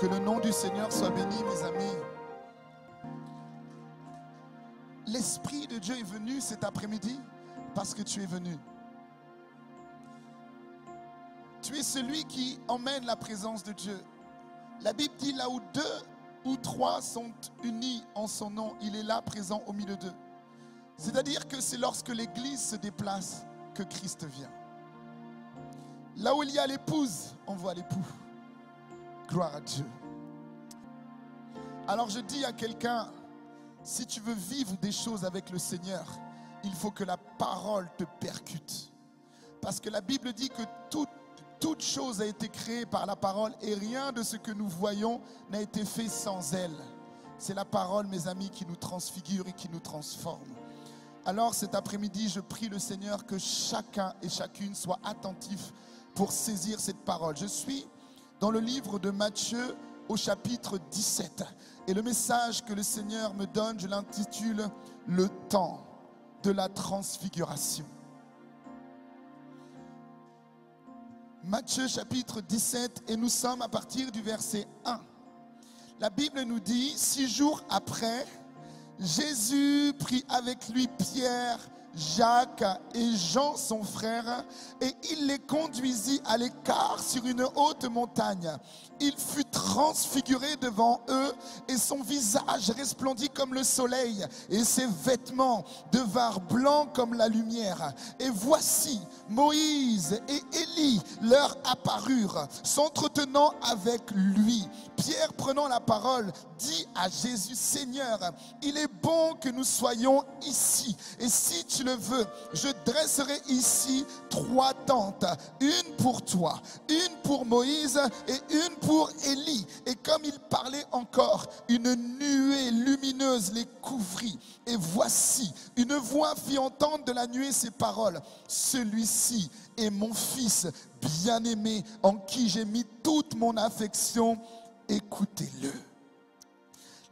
Que le nom du Seigneur soit béni, mes amis. L'Esprit de Dieu est venu cet après-midi parce que tu es venu. Tu es celui qui emmène la présence de Dieu. La Bible dit là où 2 ou 3 sont unis en son nom, il est là présent au milieu d'eux. C'est-à-dire que c'est lorsque l'Église se déplace que Christ vient. Là où il y a l'épouse, on voit l'époux. Gloire à Dieu. Alors je dis à quelqu'un, si tu veux vivre des choses avec le Seigneur, il faut que la parole te percute. Parce que la Bible dit que toute chose a été créée par la parole et rien de ce que nous voyons n'a été fait sans elle. C'est la parole, mes amis, qui nous transfigure et qui nous transforme. Alors cet après-midi, je prie le Seigneur que chacun et chacune soit attentif pour saisir cette parole. Je suis dans le livre de Matthieu au chapitre 17. Et le message que le Seigneur me donne, je l'intitule « Le temps de la transfiguration ». Matthieu chapitre 17 et nous sommes à partir du verset 1. La Bible nous dit, 6 jours après, Jésus prit avec lui Pierre, Jacques et Jean son frère et il les conduisit à l'écart sur une haute montagne. Il fut transfiguré devant eux et son visage resplendit comme le soleil et ses vêtements devinrent blancs comme la lumière. Et voici Moïse et Élie leur apparurent, s'entretenant avec lui. Pierre, prenant la parole, dit à Jésus, Seigneur, il est bon que nous soyons ici. Et si tu le veux, je dresserai ici 3 tentes, une pour toi, une pour Moïse et une pour Élie. Et comme il parlait encore, une nuée lumineuse les couvrit. Et voici, une voix fit entendre de la nuée ces paroles. Celui-ci est mon fils bien-aimé, en qui j'ai mis toute mon affection. Écoutez-le.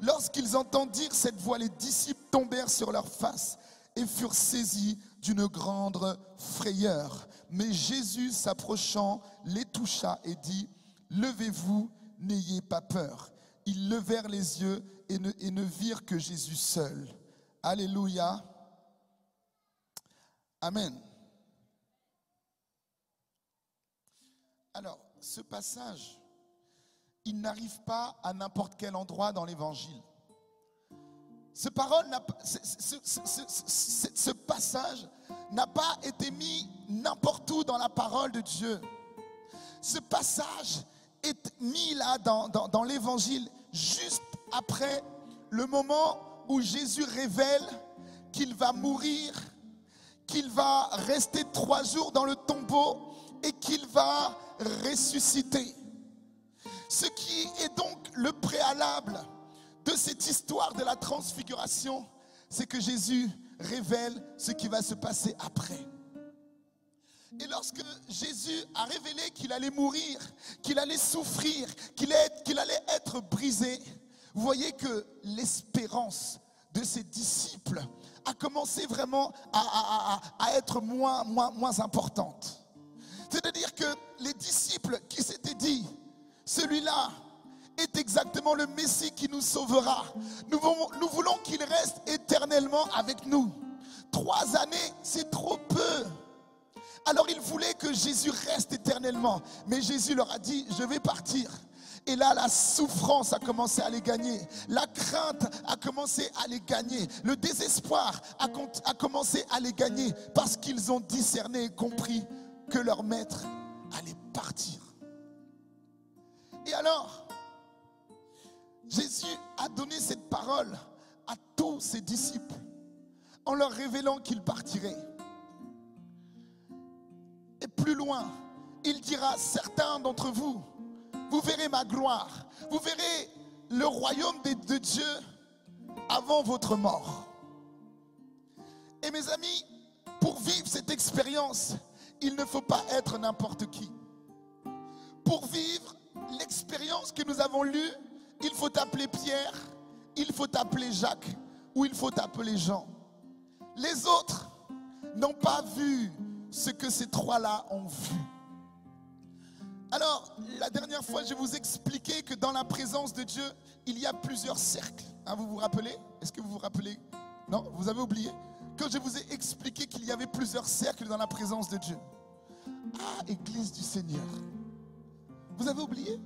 Lorsqu'ils entendirent cette voix, les disciples tombèrent sur leurs faces et furent saisis d'une grande frayeur. Mais Jésus, s'approchant, les toucha et dit, levez-vous, n'ayez pas peur. Ils levèrent les yeux et ne virent que Jésus seul. Alléluia. Amen. Alors, ce passage, il n'arrive pas à n'importe quel endroit dans l'évangile. Ce passage n'a pas été mis n'importe où dans la parole de Dieu. Ce passage est mis là dans l'évangile juste après le moment où Jésus révèle qu'il va mourir, qu'il va rester 3 jours dans le tombeau et qu'il va ressusciter. Ce qui est donc le préalable de cette histoire de la transfiguration, c'est que Jésus révèle ce qui va se passer après. Et lorsque Jésus a révélé qu'il allait mourir, qu'il allait souffrir, qu'il allait être brisé, vous voyez que l'espérance de ses disciples a commencé vraiment à être moins importante. C'est-à-dire que les disciples qui s'étaient dit, celui-là est exactement le Messie qui nous sauvera. Nous voulons qu'il reste éternellement avec nous. 3 années, c'est trop peu. Alors ils voulaient que Jésus reste éternellement. Mais Jésus leur a dit, je vais partir. Et là, la souffrance a commencé à les gagner. La crainte a commencé à les gagner. Le désespoir a commencé à les gagner. Parce qu'ils ont discerné et compris que leur maître allait partir. Et alors, Jésus a donné cette parole à tous ses disciples en leur révélant qu'il partirait. Et plus loin, il dira, certains d'entre vous, vous verrez ma gloire, vous verrez le royaume de Dieu avant votre mort. Et mes amis, pour vivre cette expérience, il ne faut pas être n'importe qui. Pour vivre l'expérience que nous avons lue, il faut appeler Pierre, il faut appeler Jacques ou il faut appeler Jean. Les autres n'ont pas vu ce que ces 3-là ont vu. Alors, la dernière fois, je vous expliquais que dans la présence de Dieu, il y a plusieurs cercles. Hein, vous vous rappelez? Est-ce que vous vous rappelez? Non, vous avez oublié? Que je vous ai expliqué qu'il y avait plusieurs cercles dans la présence de Dieu. Ah, Église du Seigneur. Vous avez oublié?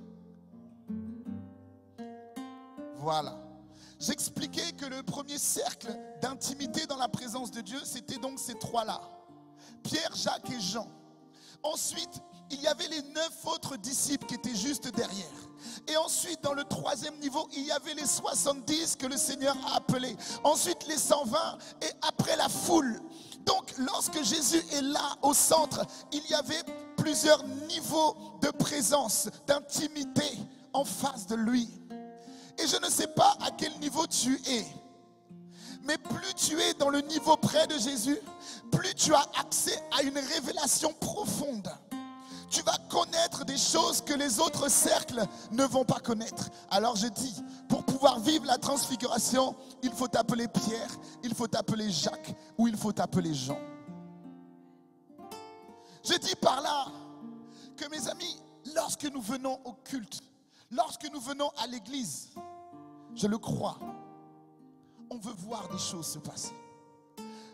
Voilà. J'expliquais que le premier cercle d'intimité dans la présence de Dieu, c'était donc ces trois-là. Pierre, Jacques et Jean. Ensuite, il y avait les 9 autres disciples qui étaient juste derrière. Et ensuite, dans le troisième niveau, il y avait les 70 que le Seigneur a appelés. Ensuite, les 120 et après la foule. Donc, lorsque Jésus est là au centre, il y avait plusieurs niveaux de présence, d'intimité en face de lui. Et je ne sais pas à quel niveau tu es. Mais plus tu es dans le niveau près de Jésus, plus tu as accès à une révélation profonde. Tu vas connaître des choses que les autres cercles ne vont pas connaître. Alors je dis, pour pouvoir vivre la transfiguration, il faut t'appeler Pierre, il faut t'appeler Jacques ou il faut t'appeler Jean. Je dis par là que mes amis, lorsque nous venons au culte, lorsque nous venons à l'église, je le crois, on veut voir des choses se passer.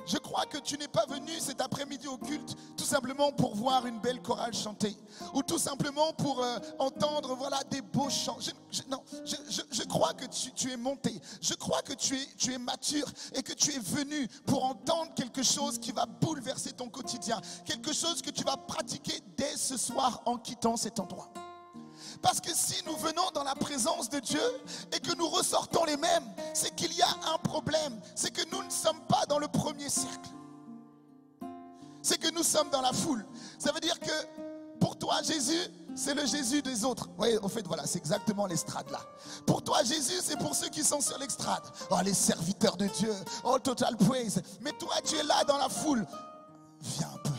Je crois que tu n'es pas venu cet après-midi au culte tout simplement pour voir une belle chorale chanter ou tout simplement pour entendre des beaux chants. Je crois que tu es monté. Je crois que tu es mature et que tu es venu pour entendre quelque chose qui va bouleverser ton quotidien. Quelque chose que tu vas pratiquer dès ce soir en quittant cet endroit. Parce que si nous venons dans la présence de Dieu et que nous ressortons les mêmes, c'est qu'il y a un problème. C'est que nous ne sommes pas dans le premier cercle. C'est que nous sommes dans la foule. Ça veut dire que pour toi, Jésus, c'est le Jésus des autres. Oui, au fait, voilà, c'est exactement l'estrade là. Pour toi, Jésus, c'est pour ceux qui sont sur l'estrade. Oh, les serviteurs de Dieu. Oh, total praise. Mais toi, tu es là dans la foule. Viens un peu.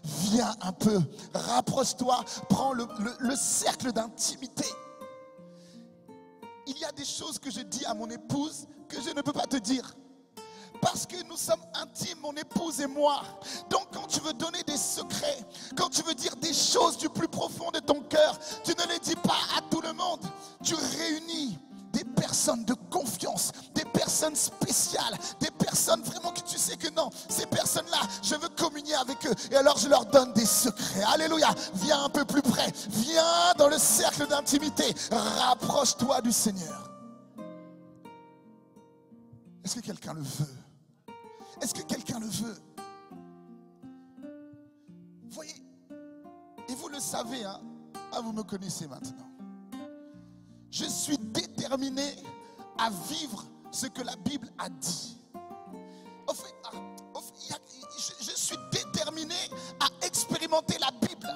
Viens un peu, rapproche-toi, prends le cercle d'intimité. Il y a des choses que je dis à mon épouse que je ne peux pas te dire. Parce que nous sommes intimes, mon épouse et moi. Donc quand tu veux donner des secrets, quand tu veux dire des choses du plus profond de ton cœur, tu ne les dis pas à tout le monde. Tu réunis des personnes de confiance, des personnes spéciales, des personnes vraiment que tu sais que non, ces personnes-là, je veux communier avec eux. Et alors je leur donne des secrets. Alléluia. Viens un peu plus près. Viens dans le cercle d'intimité. Rapproche-toi du Seigneur. Est-ce que quelqu'un le veut? Est-ce que quelqu'un le veut? Voyez, et vous le savez, hein? Ah, vous me connaissez maintenant. Je suis déterminé à vivre ce que la Bible a dit. Je suis déterminé à expérimenter la Bible.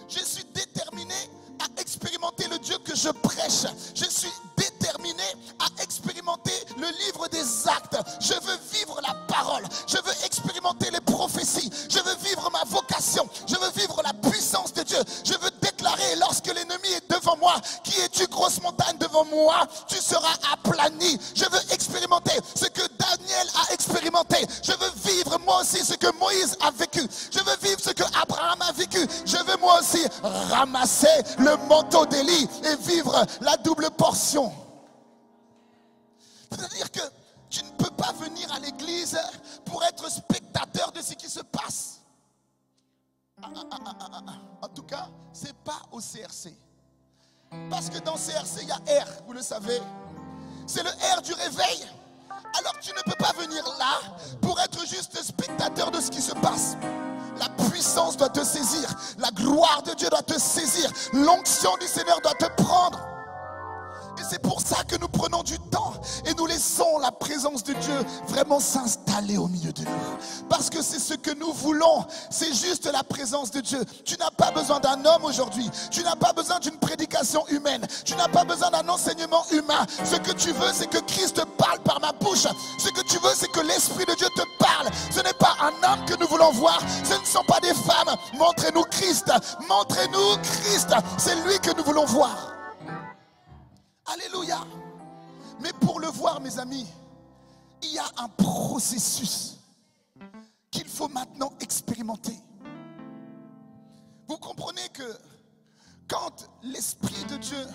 Je suis déterminé à expérimenter le Dieu que je prêche. Je suis déterminé à expérimenter le livre des actes. Je veux vivre la parole. Je veux expérimenter les prophéties. Je veux vivre ma vocation. Je veux vivre la puissance de Dieu. Je veux déclarer lorsque l'ennemi est devant moi, qui es-tu, grosse montagne devant moi? Tu seras aplani. Je veux expérimenter ce que Daniel a expérimenté. Je veux vivre moi aussi ce que Moïse a vécu. Je veux vivre ce que Abraham a vécu. Je veux moi aussi ramasser le manteau d'Élie et vivre la double portion. C'est-à-dire que tu ne peux pas venir à l'église pour être spectateur de ce qui se passe. En tout cas, ce n'est pas au CRC. Parce que dans CRC, il y a R, vous le savez. C'est le R du réveil. Alors tu ne peux pas venir là pour être juste spectateur de ce qui se passe. La puissance doit te saisir. La gloire de Dieu doit te saisir. L'onction du Seigneur doit te prendre. Et c'est pour ça que nous prenons du temps et nous laissons la présence de Dieu vraiment s'installer au milieu de nous. Parce que c'est ce que nous voulons. C'est juste la présence de Dieu. Tu n'as pas besoin d'un homme aujourd'hui. Tu n'as pas besoin d'une prédication humaine. Tu n'as pas besoin d'un enseignement humain. Ce que tu veux, c'est que Christ te parle par ma bouche. Ce que tu veux, c'est que l'Esprit de Dieu te parle. Ce n'est pas un homme que nous voulons voir. Ce ne sont pas des femmes. Montrez-nous Christ. Montrez-nous Christ. C'est lui que nous voulons voir. Alléluia. Mais pour le voir, mes amis, il y a un processus qu'il faut maintenant expérimenter. Vous comprenez que quand l'Esprit de Dieu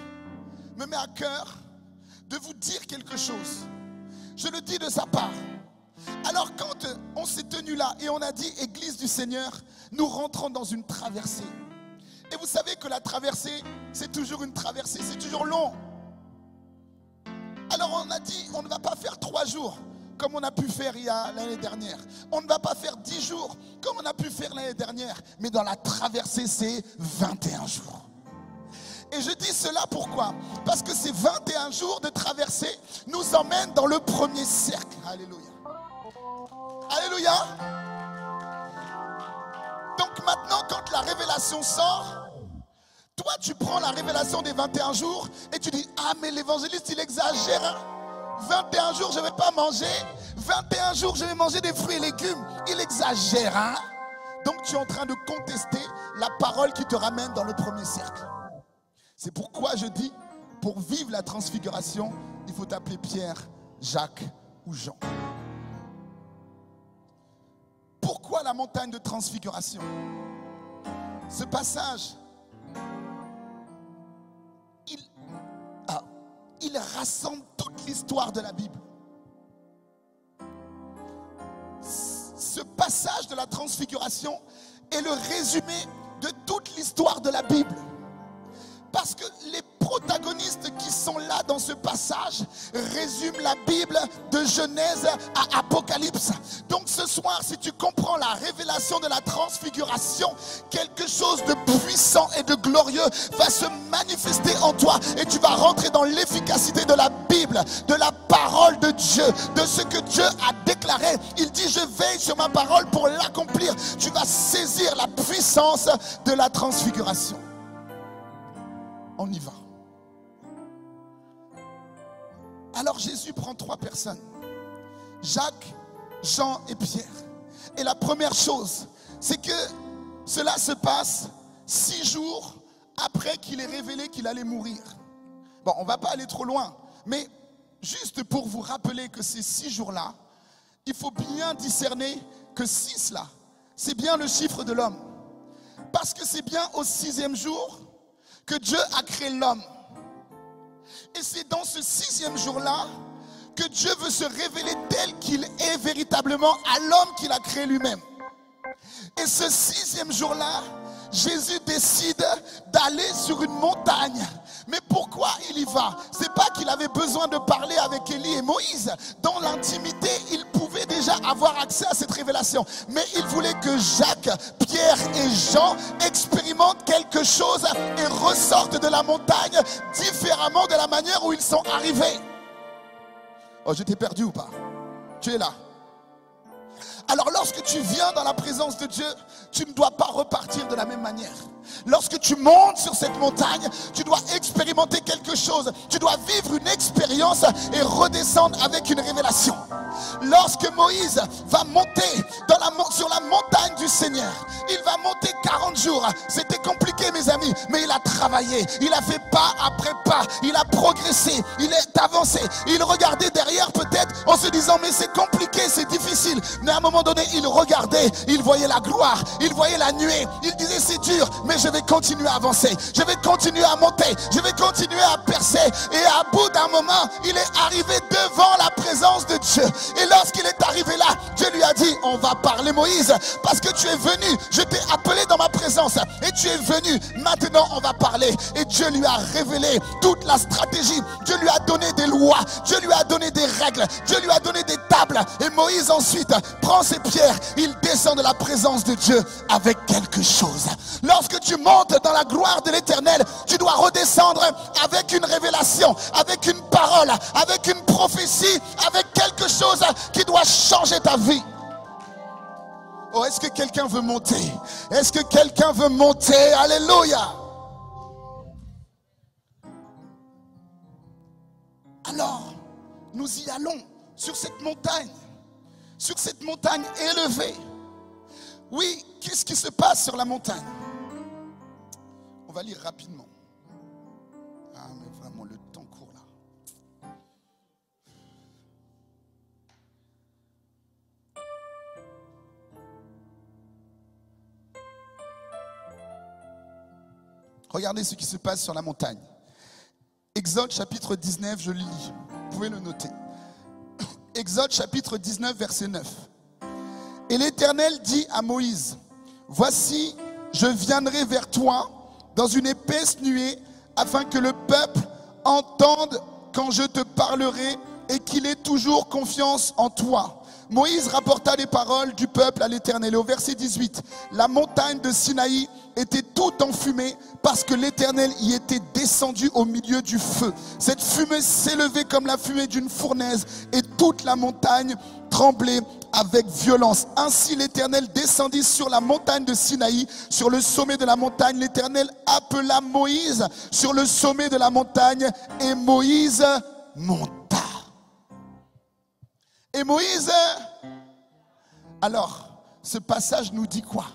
me met à cœur de vous dire quelque chose, je le dis de sa part. Alors quand on s'est tenu là et on a dit Église du Seigneur, nous rentrons dans une traversée. Et vous savez que la traversée, c'est toujours une traversée, c'est toujours long. Alors on a dit, on ne va pas faire 3 jours comme on a pu faire l'année dernière. On ne va pas faire 10 jours comme on a pu faire l'année dernière. Mais dans la traversée, c'est 21 jours. Et je dis cela pourquoi? Parce que ces 21 jours de traversée nous emmènent dans le premier cercle. Alléluia. Alléluia. Donc maintenant, quand la révélation sort, toi tu prends la révélation des 21 jours et tu dis, ah mais l'évangéliste il exagère, hein? 21 jours je ne vais pas manger, 21 jours je vais manger des fruits et légumes, il exagère, hein? Donc tu es en train de contester la parole qui te ramène dans le premier cercle. C'est pourquoi je dis, pour vivre la transfiguration, il faut t'appeler Pierre, Jacques ou Jean. Pourquoi la montagne de transfiguration? Ce passage, il rassemble toute l'histoire de la Bible. Ce passage de la transfiguration est le résumé de toute l'histoire de la Bible. Parce que les protagonistes qui sont là dans ce passage résument la Bible de Genèse à Apocalypse. Donc ce soir, si tu comprends la révélation de la transfiguration, quelque chose de puissant et de glorieux va se manifester en toi et tu vas rentrer dans l'efficacité de la Bible, de la parole de Dieu, de ce que Dieu a déclaré. Il dit, je veille sur ma parole pour l'accomplir. Tu vas saisir la puissance de la transfiguration. On y va. Alors Jésus prend 3 personnes, Jacques, Jean et Pierre. Et la première chose, c'est que cela se passe 6 jours après qu'il ait révélé qu'il allait mourir. Bon, on ne va pas aller trop loin, mais juste pour vous rappeler que ces 6 jours-là, il faut bien discerner que 6 là, c'est bien le chiffre de l'homme. Parce que c'est bien au 6e jour que Dieu a créé l'homme. Et c'est dans ce 6e jour-là que Dieu veut se révéler tel qu'il est véritablement à l'homme qu'il a créé lui-même. Et ce 6e jour-là, Jésus décide d'aller sur une montagne. Mais pourquoi il y va? C'est pas qu'il avait besoin de parler avec Élie et Moïse. Dans l'intimité, il pouvait déjà avoir accès à cette révélation. Mais il voulait que Jacques, Pierre et Jean expérimentent quelque chose et ressortent de la montagne différemment de la manière où ils sont arrivés. Oh, je t'ai perdu ou pas? Tu es là. Alors lorsque tu viens dans la présence de Dieu, tu ne dois pas repartir de la même manière. Lorsque tu montes sur cette montagne, tu dois expérimenter quelque chose. Tu dois vivre une expérience et redescendre avec une révélation. Lorsque Moïse va monter sur la montagne du Seigneur, il va monter 40 jours. C'était compliqué mes amis, mais il a travaillé. Il a fait pas après pas. Il a progressé. Il est avancé. Il regardait derrière peut-être en se disant mais c'est compliqué, c'est difficile. Mais à un moment donné, il regardait. Il voyait la gloire. Il voyait la nuée. Il disait c'est dur, mais je vais continuer à avancer. Je vais continuer à monter. Je vais continuer à percer. Et à bout d'un moment, il est arrivé devant la présence de Dieu. Et lorsqu'il est arrivé là, Dieu lui a dit, on va parler Moïse, parce que tu es venu, je t'ai appelé dans ma présence, et tu es venu, maintenant on va parler. Et Dieu lui a révélé toute la stratégie, Dieu lui a donné des lois, Dieu lui a donné des règles, Dieu lui a donné des tables. Et Moïse ensuite prend ses pierres, il descend de la présence de Dieu avec quelque chose. Lorsque tu montes dans la gloire de l'Éternel, tu dois redescendre avec une révélation, avec une parole, avec une prophétie, avec quelque chose qui doit changer ta vie. Oh, est-ce que quelqu'un veut monter? Est-ce que quelqu'un veut monter? Alléluia. Alors, nous y allons sur cette montagne élevée. Oui, qu'est-ce qui se passe sur la montagne? On va lire rapidement. Ah, mais vraiment, le temps court là. Regardez ce qui se passe sur la montagne. Exode chapitre 19, je le lis. Vous pouvez le noter. Exode chapitre 19, verset 9. Et l'Éternel dit à Moïse, voici, je viendrai vers toi dans une épaisse nuée, afin que le peuple entende quand je te parlerai et qu'il ait toujours confiance en toi. Moïse rapporta les paroles du peuple à l'Éternel. Et au verset 18, la montagne de Sinaï était toute enfumée parce que l'Éternel y était descendu au milieu du feu. Cette fumée s'élevait comme la fumée d'une fournaise et toute la montagne tremblait avec violence. Ainsi l'Éternel descendit sur la montagne de Sinaï. Sur le sommet de la montagne, l'Éternel appela Moïse sur le sommet de la montagne et Moïse monta. Et Moïse, alors, ce passage nous dit quoi?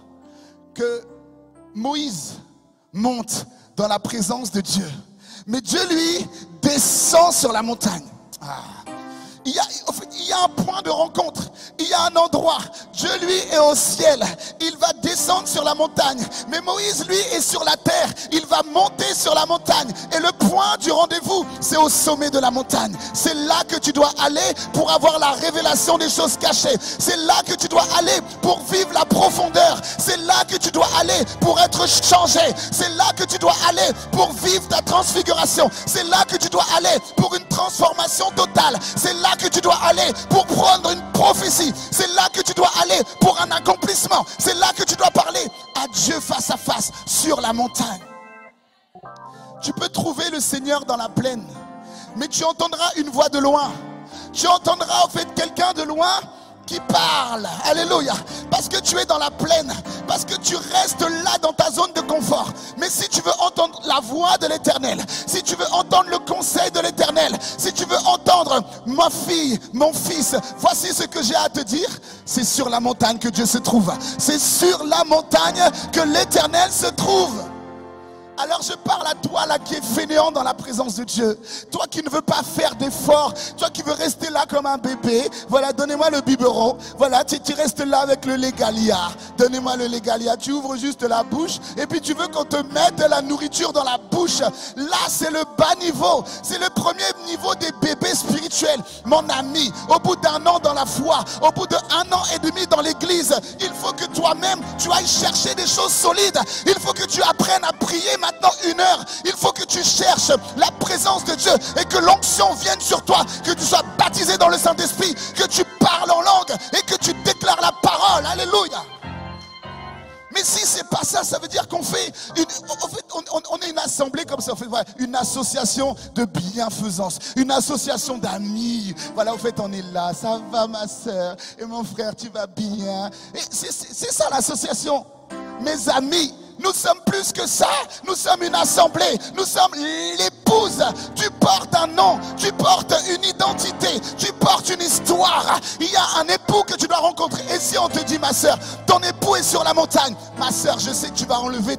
Que Moïse monte dans la présence de Dieu. Mais Dieu, lui, descend sur la montagne. Il y a un point de rencontre. Il y a un endroit. Dieu, lui, est au ciel. Il va descendre sur la montagne. Mais Moïse, lui, est sur la terre. Il va monter sur la montagne. Et le point du rendez-vous, c'est au sommet de la montagne. C'est là que tu dois aller pour avoir la révélation des choses cachées. C'est là que tu dois aller pour vivre la profondeur. C'est là que tu dois aller pour être changé. C'est là que tu dois aller pour vivre ta transfiguration. C'est là que tu dois aller pour une transformation totale. C'est là que tu dois aller pour prendre une prophétie. C'est là que tu dois aller pour un accomplissement. C'est là que tu dois parler à Dieu face à face sur la montagne. Tu peux trouver le Seigneur dans la plaine, mais tu entendras une voix de loin. Tu entendras en fait quelqu'un de loin qui parle. Alléluia. Parce que tu es dans la plaine, parce que tu restes là dans ta zone de confort. Mais si tu veux entendre la voix de l'Éternel, si tu veux entendre le conseil de l'Éternel, si tu veux entendre ma fille, mon fils, voici ce que j'ai à te dire, c'est sur la montagne que Dieu se trouve. C'est sur la montagne que l'Éternel se trouve. Alors je parle à toi là qui es fainéant dans la présence de Dieu. Toi qui ne veux pas faire d'efforts. Toi qui veux rester là comme un bébé. Voilà, donnez-moi le biberon. Voilà, tu restes là avec le Légalia. Donnez-moi le Légalia. Tu ouvres juste la bouche. Et puis tu veux qu'on te mette de la nourriture dans la bouche. Là c'est le bas niveau. C'est le premier niveau des bébés spirituels. Mon ami, au bout d'un an dans la foi, au bout d'1 an et demi dans l'église, il faut que toi-même tu ailles chercher des choses solides. Il faut que tu apprennes à prier maintenant 1 heure. Il faut que tu cherches la présence de Dieu et que l'onction vienne sur toi, que tu sois baptisé dans le Saint-Esprit, que tu parles en langue et que tu déclares la parole. Alléluia. Mais si c'est pas ça, ça veut dire qu'on fait on est une assemblée comme ça, on fait voilà, une association de bienfaisance, une association d'amis. Voilà, au fait on est là, ça va ma soeur et mon frère, tu vas bien. Et c'est ça l'association. Mes amis, nous sommes plus que ça. Nous sommes une assemblée. Nous sommes l'épouse. Tu portes un nom. Tu portes une identité. Tu portes une histoire. Il y a un époux que tu dois rencontrer. Et si on te dit, ma soeur, ton époux est sur la montagne. Ma soeur, je sais que tu vas enlever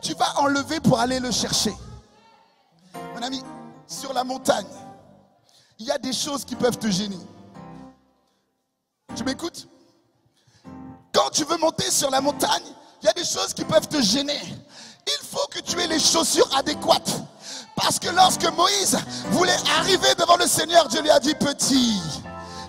tu vas enlever pour aller le chercher. Mon ami, sur la montagne, il y a des choses qui peuvent te gêner. Tu m'écoutes? Quand tu veux monter sur la montagne, il y a des choses qui peuvent te gêner. Il faut que tu aies les chaussures adéquates. Parce que lorsque Moïse voulait arriver devant le Seigneur, Dieu lui a dit, petit,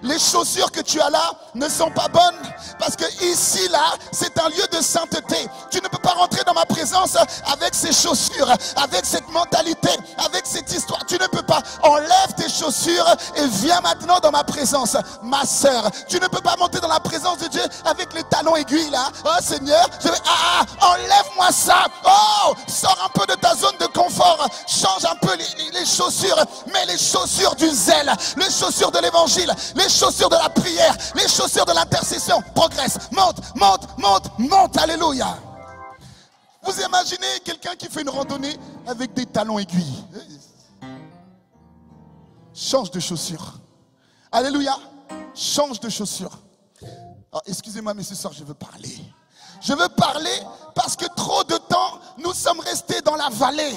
les chaussures que tu as là ne sont pas bonnes. Parce que ici, là, c'est un lieu de sainteté. Tu ne peux pas rentrer dans ma présence avec ces chaussures, avec cette mentalité, avec cette histoire. Tu ne peux pas. Enlève tes chaussures et viens maintenant dans ma présence. Ma sœur, tu ne peux pas monter dans la présence de Dieu avec les talons aiguilles là. Oh Seigneur, enlève-moi ça. Oh, sors un peu de ta zone de confort. Change un peu les chaussures. Mets les chaussures du zèle, les chaussures de l'évangile, les chaussures de la prière, les chaussures de l'intercession. Progresse, monte, alléluia. Vous imaginez quelqu'un qui fait une randonnée avec des talons aiguilles. Change de chaussures. Alléluia. Change de chaussures. Oh, excusez-moi, mais ce soir, je veux parler. Je veux parler parce que trop de temps, nous sommes restés dans la vallée.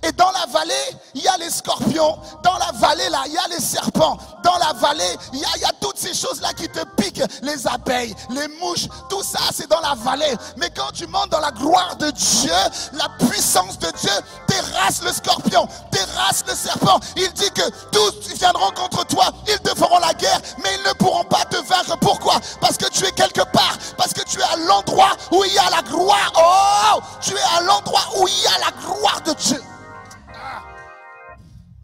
Et dans la vallée, il y a les scorpions. Dans la vallée, là, il y a les serpents. Dans la vallée, il y a toutes ces choses-là qui te piquent. Les abeilles, les mouches, tout ça, c'est dans la vallée. Mais quand tu montes dans la gloire de Dieu, la puissance de Dieu terrasse le scorpion, terrasse le serpent. Il dit que tous viendront contre toi, ils te feront la guerre, mais ils ne pourront pas te vaincre. Pourquoi? Parce que tu es quelque part, parce que tu es à l'endroit où il y a la gloire. Oh, tu es à l'endroit où il y a la gloire de Dieu.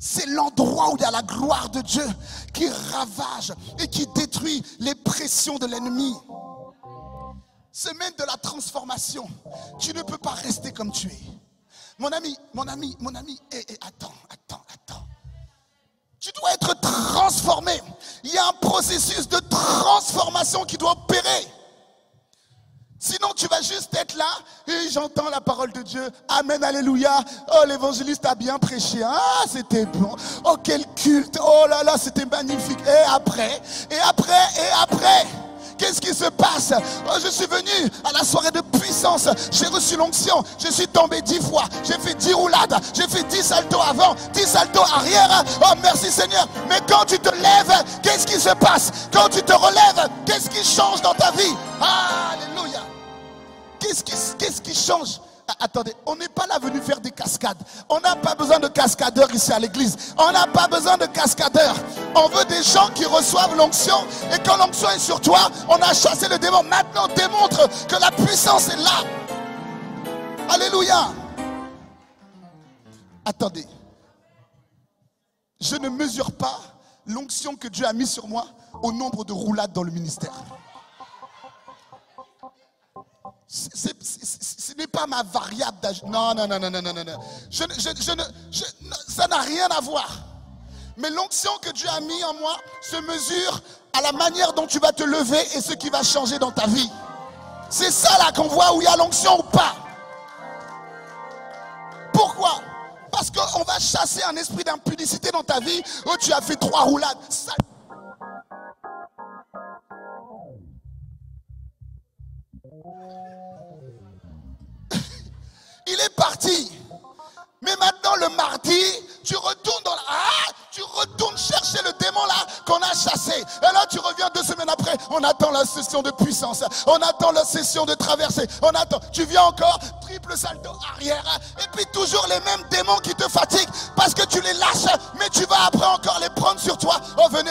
C'est l'endroit où il y a la gloire de Dieu qui ravage et qui détruit les pressions de l'ennemi. Semaine de la transformation. Tu ne peux pas rester comme tu es. Mon ami, attends. Tu dois être transformé. Il y a un processus de transformation qui doit opérer. Sinon, tu vas juste être là et j'entends la parole de Dieu. Amen, alléluia. Oh, l'évangéliste a bien prêché. Ah, c'était bon. Oh, quel culte. Oh là là, c'était magnifique. Et après, qu'est-ce qui se passe? Oh, je suis venu à la soirée de puissance. J'ai reçu l'onction. Je suis tombé 10 fois. J'ai fait 10 roulades. J'ai fait 10 saltos avant, 10 saltos arrière. Oh, merci Seigneur. Mais quand tu te lèves, qu'est-ce qui se passe? Quand tu te relèves, qu'est-ce qui change dans ta vie? Alléluia. Qu'est-ce qui change? Attendez, on n'est pas là venu faire des cascades. On n'a pas besoin de cascadeurs ici à l'église. On n'a pas besoin de cascadeurs. On veut des gens qui reçoivent l'onction. Et quand l'onction est sur toi, on a chassé le démon. Maintenant, on démontre que la puissance est là. Alléluia. Attendez. Je ne mesure pas l'onction que Dieu a mise sur moi au nombre de roulades dans le ministère. Ce n'est pas ma variable d'âge. Non. Ça n'a rien à voir. Mais l'onction que Dieu a mis en moi se mesure à la manière dont tu vas te lever et ce qui va changer dans ta vie. C'est ça là qu'on voit où il y a l'onction ou pas. Pourquoi? Parce qu'on va chasser un esprit d'impudicité dans ta vie où tu as fait 3 roulades. Ça... Il est parti. Mais maintenant le mardi, tu retournes dans la... tu retournes chercher le démon là qu'on a chassé. Et là tu reviens 2 semaines après. On attend la session de puissance. On attend la session de traversée. On attend. Tu viens encore, triple salto arrière. Et puis toujours les mêmes démons qui te fatiguent. Parce que tu les lâches. Mais tu vas après encore les prendre sur toi. Oh venez.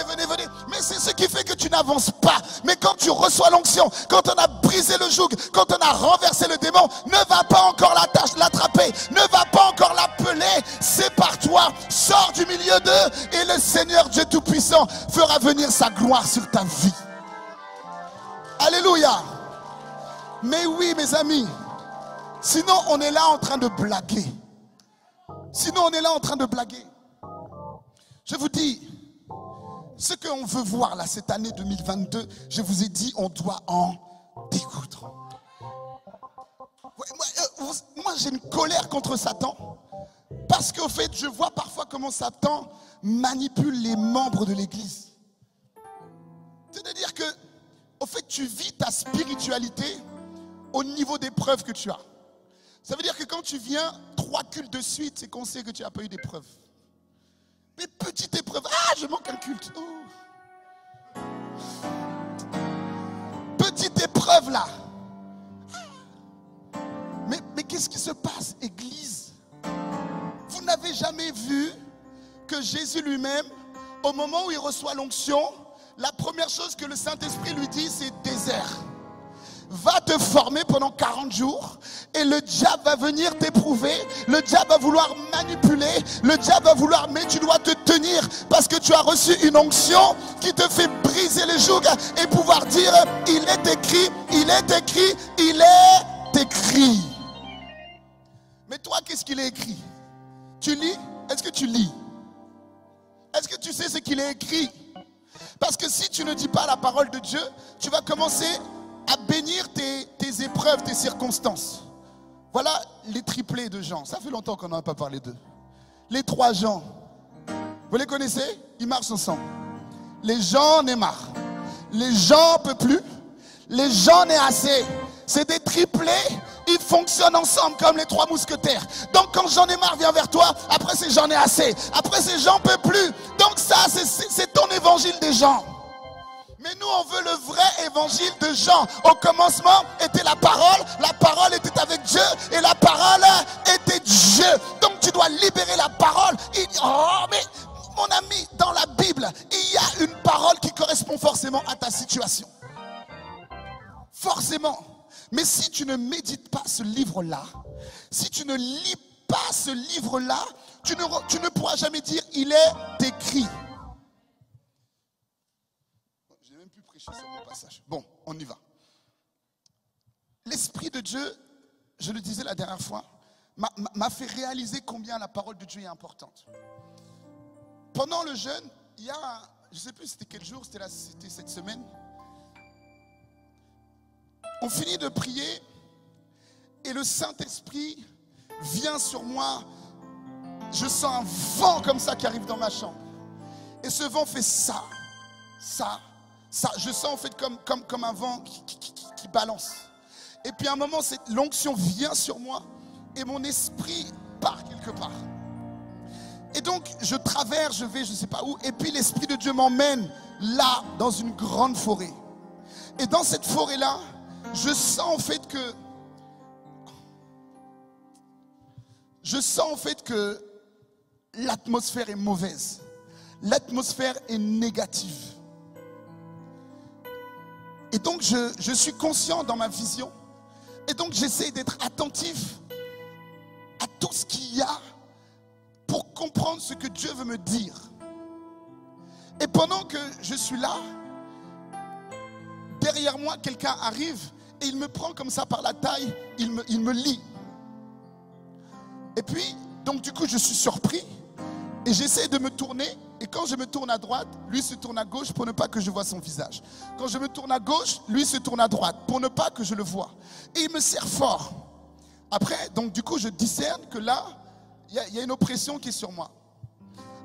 Mais c'est ce qui fait que tu n'avances pas. Mais quand tu reçois l'onction, quand on a brisé le joug, quand on a renversé le démon, ne va pas encore l'attraper. Ne va pas encore l'appeler. Sépare-toi. Sors du milieu d'eux. Et le Seigneur Dieu Tout-Puissant fera venir sa gloire sur ta vie. Alléluia. Mais oui, mes amis. Sinon, on est là en train de blaguer. Je vous dis, ce qu'on veut voir là, cette année 2022, je vous ai dit, on doit en découdre. Moi, j'ai une colère contre Satan. Parce qu'au fait, je vois parfois comment Satan manipule les membres de l'église. C'est-à-dire que, au fait, tu vis ta spiritualité au niveau des preuves que tu as. Ça veut dire que quand tu viens 3 cultes de suite, c'est qu'on sait que tu n'as pas eu d'épreuves. Mais petite épreuve, je manque un culte. Oh. Petite épreuve là. Mais qu'est-ce qui se passe, église? Vous n'avez jamais vu que Jésus lui-même, au moment où il reçoit l'onction, la première chose que le Saint-Esprit lui dit, c'est désert. Va te former pendant 40 jours et le diable va venir t'éprouver, le diable va vouloir manipuler, le diable va vouloir, mais tu dois te tenir parce que tu as reçu une onction qui te fait briser les jougs et pouvoir dire, il est écrit, il est écrit, il est écrit. Mais toi, qu'est-ce qu'il est écrit? Tu lis? Est-ce que tu lis? Est-ce que tu sais ce qu'il est écrit? Parce que si tu ne dis pas la parole de Dieu, tu vas commencer à bénir tes épreuves, tes circonstances. Voilà les triplés de Jean. Ça fait longtemps qu'on n'en a pas parlé d'eux. Les 3 Jean. Vous les connaissez? Ils marchent ensemble. Les gens en aient marre. Les gens ne peuvent plus. Les gens en aient assez. C'est des triplés. ils fonctionnent ensemble comme les 3 mousquetaires. Donc quand j'en ai marre, viens vers toi. Après c'est j'en ai assez. Après c'est j'en peux plus. Donc ça, c'est ton évangile des gens. Mais nous, on veut le vrai évangile de Jean. Au commencement était la parole était avec Dieu et la parole était Dieu. Donc tu dois libérer la parole. Oh, mais mon ami, dans la Bible, il y a une parole qui correspond forcément à ta situation. Forcément. Mais si tu ne médites pas ce livre-là, si tu ne lis pas ce livre-là, tu ne pourras jamais dire « il est écrit ». Sur mon passage. Bon, on y va. L'Esprit de Dieu, je le disais la dernière fois, m'a fait réaliser combien la parole de Dieu est importante. Pendant le jeûne, il y a, je ne sais plus c'était quel jour, c'était cette semaine. On finit de prier et le Saint-Esprit vient sur moi. Je sens un vent comme ça qui arrive dans ma chambre. Et ce vent fait ça. Je sens en fait comme un vent qui balance. Et puis à un moment, l'onction vient sur moi et mon esprit part quelque part. Et donc je traverse, je vais je ne sais pas où. Et puis l'Esprit de Dieu m'emmène là, dans une grande forêt. Et dans cette forêt-là, je sens en fait que l'atmosphère est mauvaise. L'atmosphère est négative. Et donc je suis conscient dans ma vision. Et donc j'essaie d'être attentif à tout ce qu'il y a pour comprendre ce que Dieu veut me dire. Et pendant que je suis là, derrière moi quelqu'un arrive et il me prend comme ça par la taille, il me lie. Et puis donc du coup je suis surpris et j'essaie de me tourner. Et quand je me tourne à droite, lui se tourne à gauche pour ne pas que je vois son visage. Quand je me tourne à gauche, lui se tourne à droite pour ne pas que je le voie. Et il me serre fort. Après, donc du coup, je discerne que là, il y a une oppression qui est sur moi.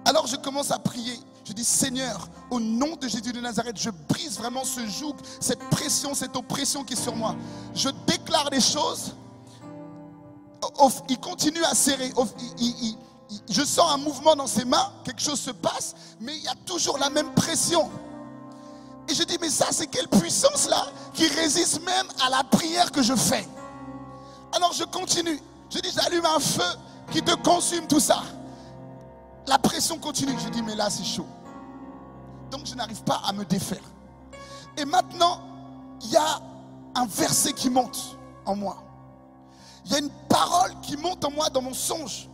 Alors je commence à prier. Je dis, Seigneur, au nom de Jésus de Nazareth, je brise vraiment ce joug, cette pression, cette oppression qui est sur moi. Je déclare les choses. Il continue à serrer. Je sens un mouvement dans ses mains, quelque chose se passe, mais il y a toujours la même pression. Et je dis, mais ça, c'est quelle puissance là qui résiste même à la prière que je fais. Alors je continue. Je dis, j'allume un feu qui te consume tout ça. La pression continue. Je dis, mais là, c'est chaud. Donc je n'arrive pas à me défaire. Et maintenant, il y a un verset qui monte en moi. Il y a une parole qui monte en moi dans mon songe.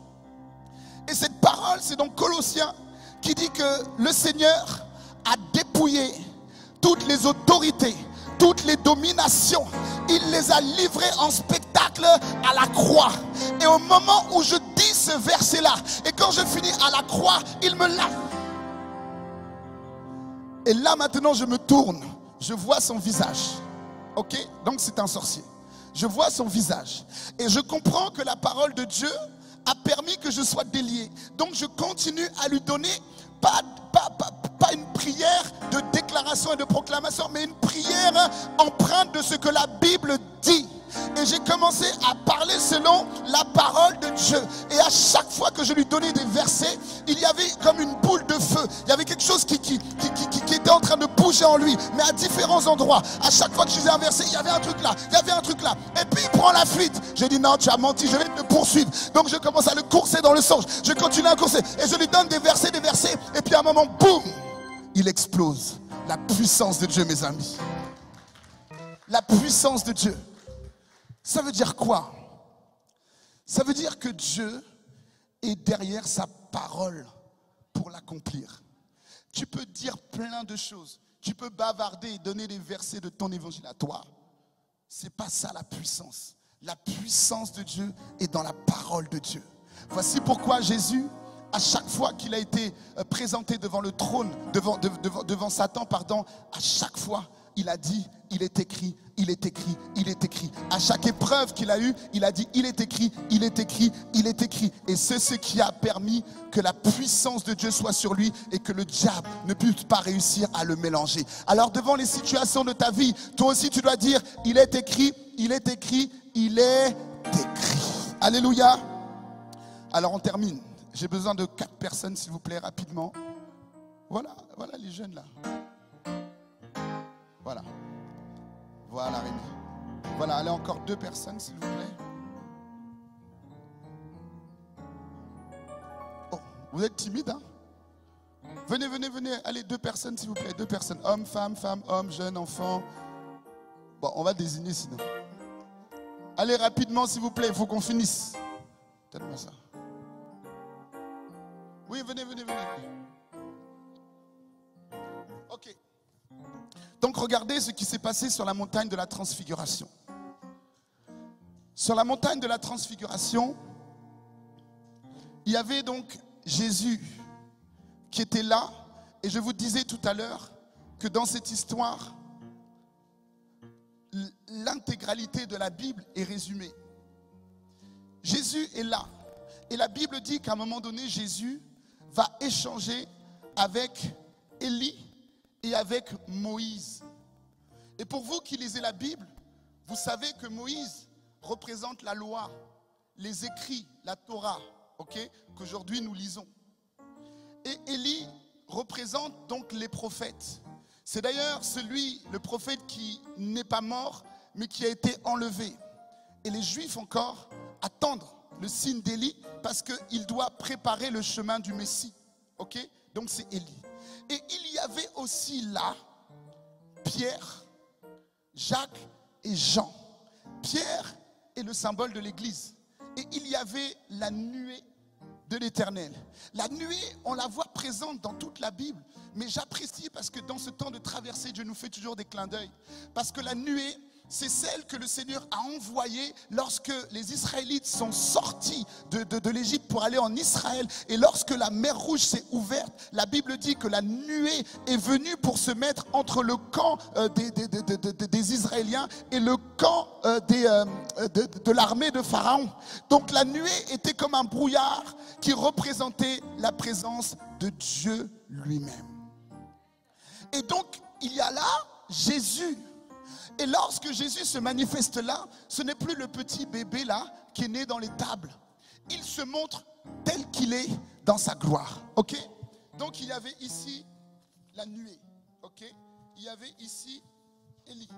Et cette parole, c'est dans Colossiens qui dit que le Seigneur a dépouillé toutes les autorités, toutes les dominations. Il les a livrées en spectacle à la croix. Et au moment où je dis ce verset-là, et quand je finis à la croix, il me l'a. Et là maintenant, je me tourne, je vois son visage. Ok? Donc c'est un sorcier. Je vois son visage. Et je comprends que la parole de Dieu a permis que je sois délié. Donc je continue à lui donner pas une prière de déclaration et de proclamation, mais une prière empreinte de ce que la Bible dit. Et j'ai commencé à parler selon la parole de Dieu. Et à chaque fois que je lui donnais des versets, il y avait comme une boule de feu. Il y avait quelque chose qui était en train de bouger en lui, mais à différents endroits. À chaque fois que je disais un verset, il y avait un truc là, il y avait un truc là. Et puis il prend la fuite. J'ai dit non, tu as menti, je vais te poursuivre. Donc je commence à le courser dans le songe. Je continue à courser. Et je lui donne des versets. Et puis à un moment, boum, il explose. La puissance de Dieu, mes amis. La puissance de Dieu. Ça veut dire quoi? Ça veut dire que Dieu est derrière sa parole pour l'accomplir. Tu peux dire plein de choses. Tu peux bavarder et donner les versets de ton évangile à toi. C'est pas ça la puissance. La puissance de Dieu est dans la parole de Dieu. Voici pourquoi Jésus, à chaque fois qu'il a été présenté devant le trône, devant Satan, à chaque fois, il a dit, il est écrit, il est écrit, il est écrit. À chaque épreuve qu'il a eue, il a dit, il est écrit, il est écrit, il est écrit. Et c'est ce qui a permis que la puissance de Dieu soit sur lui et que le diable ne puisse pas réussir à le mélanger. Alors devant les situations de ta vie, toi aussi tu dois dire, il est écrit, il est écrit, il est écrit. Alléluia. Alors on termine. J'ai besoin de 4 personnes, s'il vous plaît, rapidement. Voilà les jeunes là. Voilà. Voilà, Rémi. Voilà, allez, encore 2 personnes, s'il vous plaît. Oh, vous êtes timide, hein? Venez. Allez, 2 personnes, s'il vous plaît. 2 personnes. Homme, femme, homme, jeune, enfant. Bon, on va désigner sinon. Allez, rapidement, s'il vous plaît. Il faut qu'on finisse. Donne-moi ça. Oui, venez. Ok. Donc, regardez ce qui s'est passé sur la montagne de la transfiguration. Sur la montagne de la transfiguration, il y avait donc Jésus qui était là. Et je vous disais tout à l'heure que dans cette histoire, l'intégralité de la Bible est résumée. Jésus est là. Et la Bible dit qu'à un moment donné, Jésus va échanger avec Élie et avec Moïse. Et pour vous qui lisez la Bible, vous savez que Moïse représente la loi, les écrits, la Torah, qu'aujourd'hui nous lisons. Et Élie représente donc les prophètes. C'est d'ailleurs le prophète qui n'est pas mort, mais qui a été enlevé. Et les Juifs encore attendent le signe d'Élie parce qu'il doit préparer le chemin du Messie. Donc c'est Élie. Et il y avait aussi là Pierre, Jacques et Jean. Pierre est le symbole de l'Église. Et il y avait la nuée de l'Éternel. La nuée, on la voit présente dans toute la Bible. Mais j'apprécie parce que dans ce temps de traversée, Dieu nous fait toujours des clins d'œil. Parce que la nuée, c'est celle que le Seigneur a envoyée lorsque les Israélites sont sortis de l'Égypte pour aller en Israël. Et lorsque la mer Rouge s'est ouverte, la Bible dit que la nuée est venue pour se mettre entre le camp des Israéliens et le camp de l'armée de Pharaon. Donc la nuée était comme un brouillard qui représentait la présence de Dieu lui-même. Et donc il y a là Jésus. Et lorsque Jésus se manifeste là, ce n'est plus le petit bébé là qui est né dans les tables. Il se montre tel qu'il est dans sa gloire. Donc il y avait ici la nuée. Il y avait ici Élie.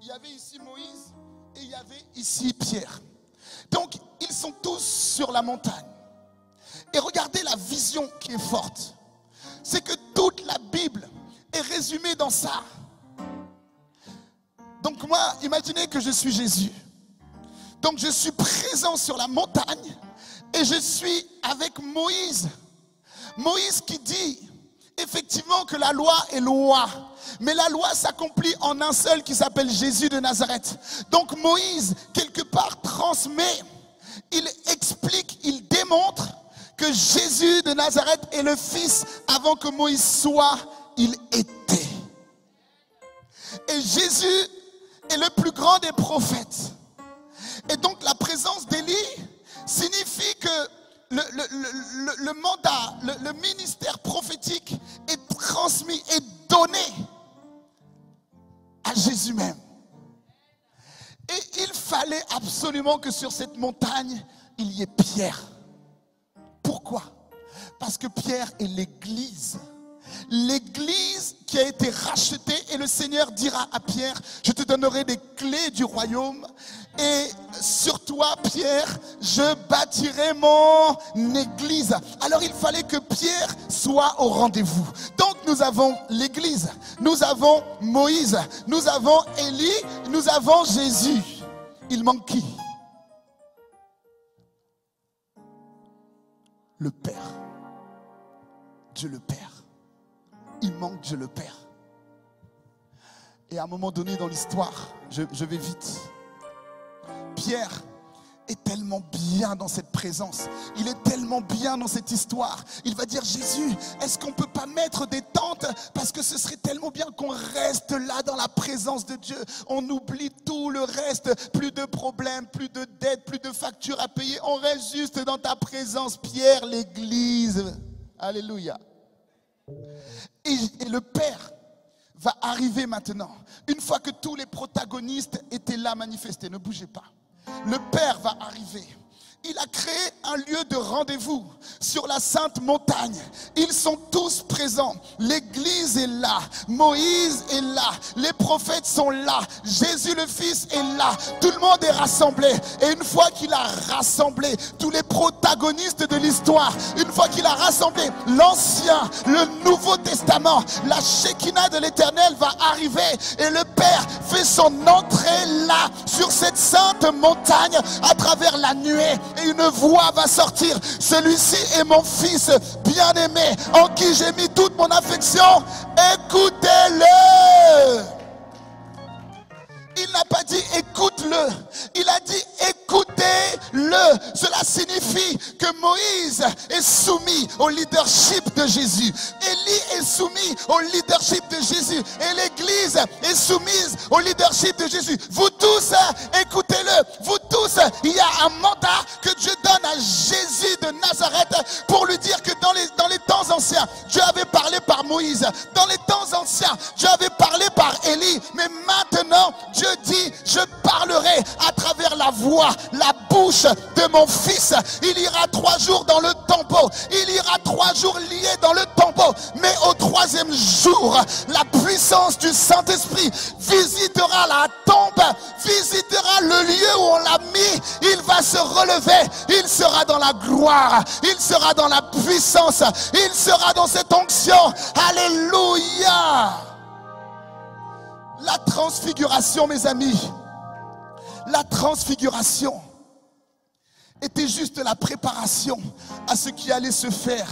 Il y avait ici Moïse et il y avait ici Pierre. Donc ils sont tous sur la montagne. Et regardez la vision qui est forte. C'est que toute la Bible est résumée dans ça. Donc moi, imaginez que je suis Jésus. Donc je suis présent sur la montagne et je suis avec Moïse. Moïse qui dit effectivement que la loi est loi. Mais la loi s'accomplit en un seul qui s'appelle Jésus de Nazareth. Donc Moïse, quelque part, transmet, il explique, il démontre que Jésus de Nazareth est le Fils avant que Moïse soit, il était. Et Jésus est le plus grand des prophètes. Et donc la présence d'Élie signifie que le mandat, le ministère prophétique est transmis, est donné à Jésus même. Et il fallait absolument que sur cette montagne, il y ait Pierre. Pourquoi? Parce que Pierre est l'Église. L'Église qui a été rachetée, et le Seigneur dira à Pierre, je te donnerai des clés du royaume et sur toi Pierre, je bâtirai mon Église. Alors il fallait que Pierre soit au rendez-vous. Donc nous avons l'Église, nous avons Moïse, nous avons Élie, nous avons Jésus. Il manque qui? Le Père. Dieu le Père. Il manque Dieu le Père. Et à un moment donné dans l'histoire, je vais vite. Pierre est tellement bien dans cette présence. Il est tellement bien dans cette histoire. Il va dire, Jésus, est-ce qu'on ne peut pas mettre des tentes? Parce que ce serait tellement bien qu'on reste là dans la présence de Dieu. On oublie tout le reste. Plus de problèmes, plus de dettes, plus de factures à payer. On reste juste dans ta présence. Pierre, l'Église. Alléluia. Et le Père va arriver maintenant. Une fois que tous les protagonistes étaient là manifestés, ne bougez pas. le Père va arriver. Il a créé un lieu de rendez-vous sur la sainte montagne. Ils sont tous présents. L'église est là. Moïse est là. Les prophètes sont là. Jésus le Fils est là. Tout le monde est rassemblé. Et une fois qu'il a rassemblé tous les protagonistes de l'histoire, une fois qu'il a rassemblé l'Ancien, le Nouveau Testament, la Shekinah de l'Éternel va arriver. Et le Père fait son entrée là, sur cette sainte montagne, à travers la nuée. Et une voix va sortir. Celui-ci est mon fils bien-aimé, en qui j'ai mis toute mon affection. Écoutez-le. Il n'a pas dit écoute-le. Il a dit écoutez-le. Cela signifie que Moïse est soumis au leadership de Jésus. Élie est soumis au leadership de Jésus. Et l'Église est soumise au leadership de Jésus. Vous tous, écoutez-le. Vous tous, il y a un mandat que Dieu donne à Jésus de Nazareth pour lui dire que dans les temps anciens, Dieu avait parlé par Moïse. Dans les temps anciens, Dieu avait parlé par Élie. Mais maintenant, Dieu dit, je parlerai à travers la voix, la bouche de mon fils. Il ira 3 jours dans le tombeau. Il ira 3 jours lié dans le tombeau. Mais au 3e jour, la puissance du Saint-Esprit visitera la tombe, visitera le lieu où on l'a mis. Il va se relever. Il sera dans la gloire. Il sera dans la puissance. Il sera dans cette onction. Alléluia. La transfiguration, mes amis, la transfiguration était juste la préparation à ce qui allait se faire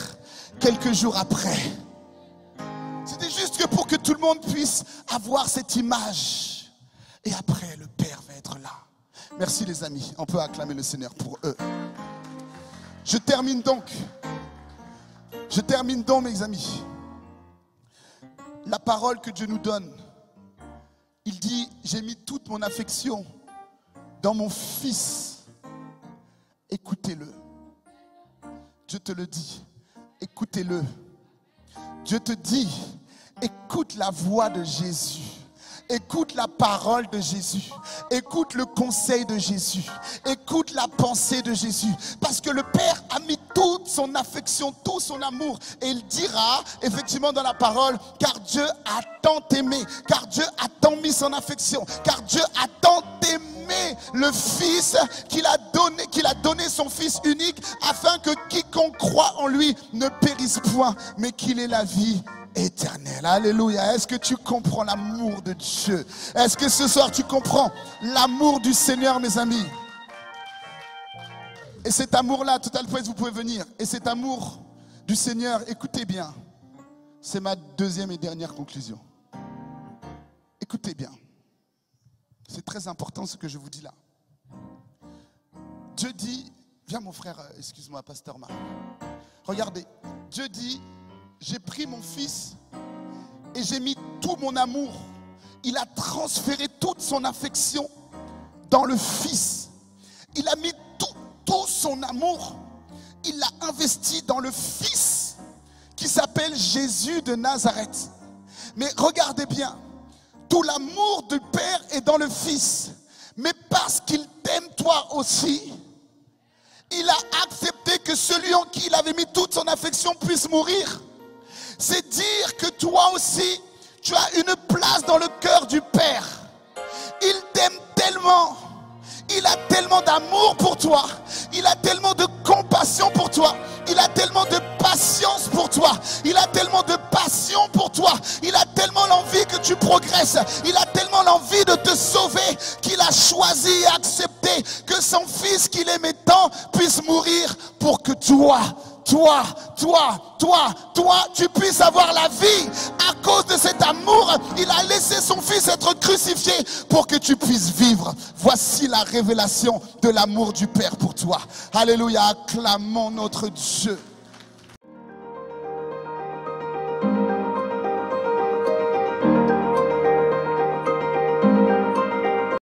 quelques jours après. C'était juste que pour que tout le monde puisse avoir cette image. Et après, le Père va être là. Merci les amis, on peut acclamer le Seigneur pour eux. Je termine donc mes amis. La parole que Dieu nous donne. Il dit, j'ai mis toute mon affection dans mon fils. Écoutez-le. Dieu te le dit. Écoutez-le. Dieu te dit, écoute la voix de Jésus. Écoute la parole de Jésus. Écoute le conseil de Jésus. Écoute la pensée de Jésus. Parce que le Père a mis toute son affection, tout son amour. Et il dira, effectivement dans la parole, car Dieu a tant aimé. Car Dieu a tant mis son affection. Car Dieu a tant aimé le Fils qu'il a donné son Fils unique, afin que quiconque croit en lui ne périsse point, mais qu'il ait la vie éternel. Alléluia. Est-ce que tu comprends l'amour de Dieu? Est-ce que ce soir tu comprends l'amour du Seigneur, mes amis? Et cet amour-là, Total Praise, vous pouvez venir. Et cet amour du Seigneur, écoutez bien. C'est ma deuxième et dernière conclusion. Écoutez bien. C'est très important ce que je vous dis là. Dieu dit, viens mon frère, excuse-moi, pasteur Marc. Regardez, Dieu dit, j'ai pris mon fils et j'ai mis tout mon amour. Il a transféré toute son affection dans le fils. Il a mis tout son amour. Il l'a investi dans le fils qui s'appelle Jésus de Nazareth. Mais regardez bien, tout l'amour du Père est dans le fils. Mais parce qu'il t'aime toi aussi, il a accepté que celui en qui il avait mis toute son affection puisse mourir. C'est dire que toi aussi, tu as une place dans le cœur du Père. Il t'aime tellement. Il a tellement d'amour pour toi. Il a tellement de compassion pour toi. Il a tellement de patience pour toi. Il a tellement de passion pour toi. Il a tellement l'envie que tu progresses. Il a tellement l'envie de te sauver qu'il a choisi et accepté que son fils qu'il aimait tant puisse mourir pour que toi, tu puisses avoir la vie. À cause de cet amour, il a laissé son fils être crucifié pour que tu puisses vivre. Voici la révélation de l'amour du Père pour toi. Alléluia, acclamons notre Dieu.